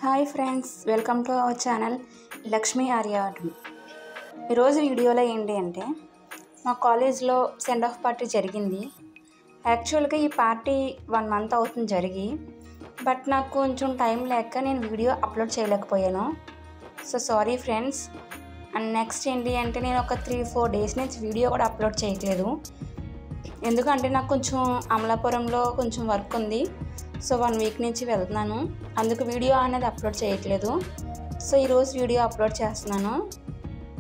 Hi friends, welcome to our channel Lakshmi Arya art. ఈరోజు వీడియోలో ఏంటి అంటే మా కాలేజ్లో సెండ్ ఆఫ్ పార్టీ జరిగింది. యాక్చువల్గా ఈ పార్టీ 1 మంత్ అవుతుంది జరిగి, బట్ నాకు కొంచెం టైం లేక నేను వీడియో అప్లోడ్ చేయలేకపోయాను. So sorry friends. And next ఏంటి అంటే నేను ఒక 3-4 డేస్ నుంచి వీడియో కూడా అప్లోడ్ చేయట్లేదు. ఎందుకంటే నాకు కొంచెం అమలాపురంలో కొంచెం వర్క్ ఉంది. సో 1 వీక్ నుంచి వెళ్తున్నాను, అందుకు వీడియో అనేది అప్లోడ్ చేయట్లేదు. సో ఈరోజు వీడియో అప్లోడ్ చేస్తున్నాను.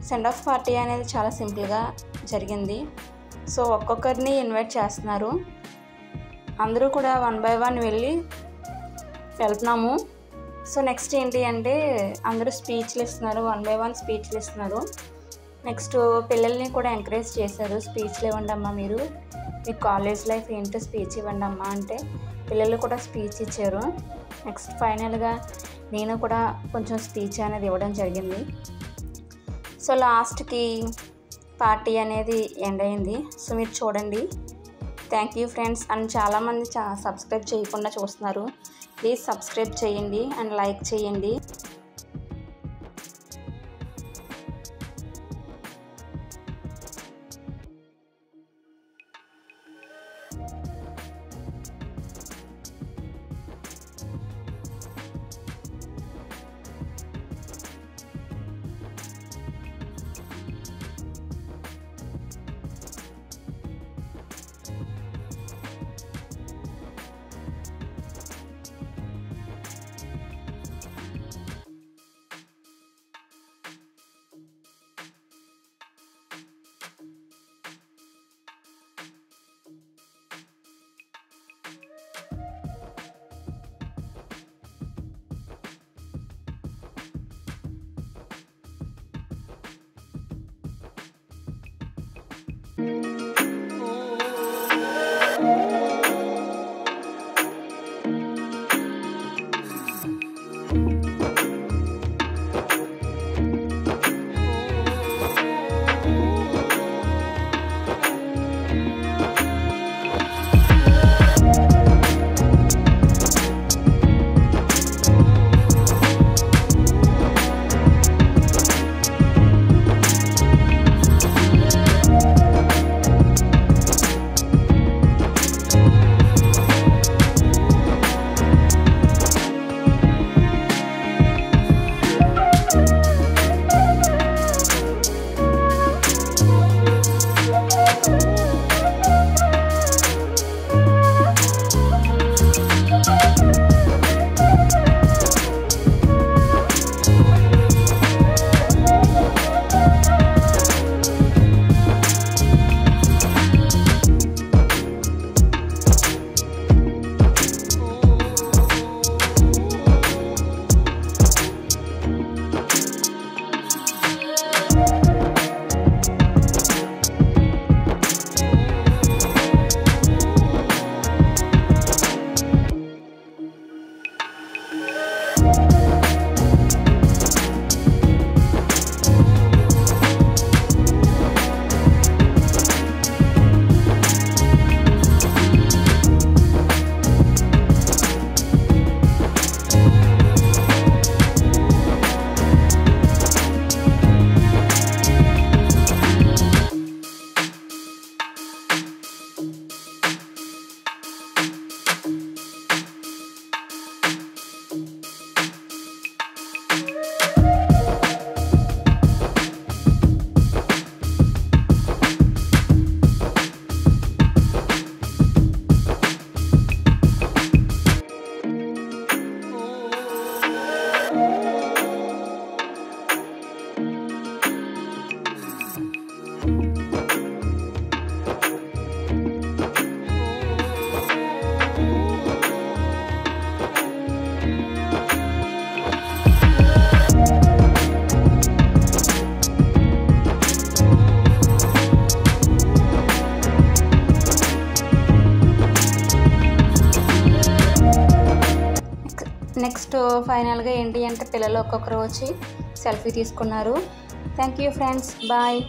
సెండ్ ఆఫ్ పార్టీ అనేది చాలా సింపుల్గా జరిగింది. సో ఒక్కొక్కరిని ఇన్వైట్ చేస్తున్నారు, అందరూ కూడా 1 by 1 వెళ్తున్నాము. సో నెక్స్ట్ ఏంటి అంటే అందరూ స్పీచ్లు ఇస్తున్నారు, 1 by 1 స్పీచ్లు ఇస్తున్నారు. నెక్స్ట్ పిల్లల్ని కూడా ఎంకరేజ్ చేశారు, స్పీచ్లు ఇవ్వండి అమ్మా, మీరు మీ కాలేజ్ లైఫ్ ఏంటో స్పీచ్ ఇవ్వండి అమ్మా అంటే పిల్లలు కూడా స్పీచ్ ఇచ్చారు. నెక్స్ట్ ఫైనల్గా నేను కూడా కొంచెం స్పీచ్ అనేది ఇవ్వడం జరిగింది. సో లాస్ట్కి పార్టీ అనేది ఎండ్ అయింది. సో మీరు చూడండి. Thank you friends. అండ్ చాలామంది సబ్స్క్రైబ్ చేయకుండా చూస్తున్నారు. ప్లీజ్ సబ్స్క్రైబ్ చేయండి అండ్ లైక్ చేయండి. నెక్స్ట్ ఫైనల్గా ఏంటి అంటే పిల్లలు ఒక్కొక్కరు వచ్చి సెల్ఫీ తీసుకున్నారు. Thank you friends, bye.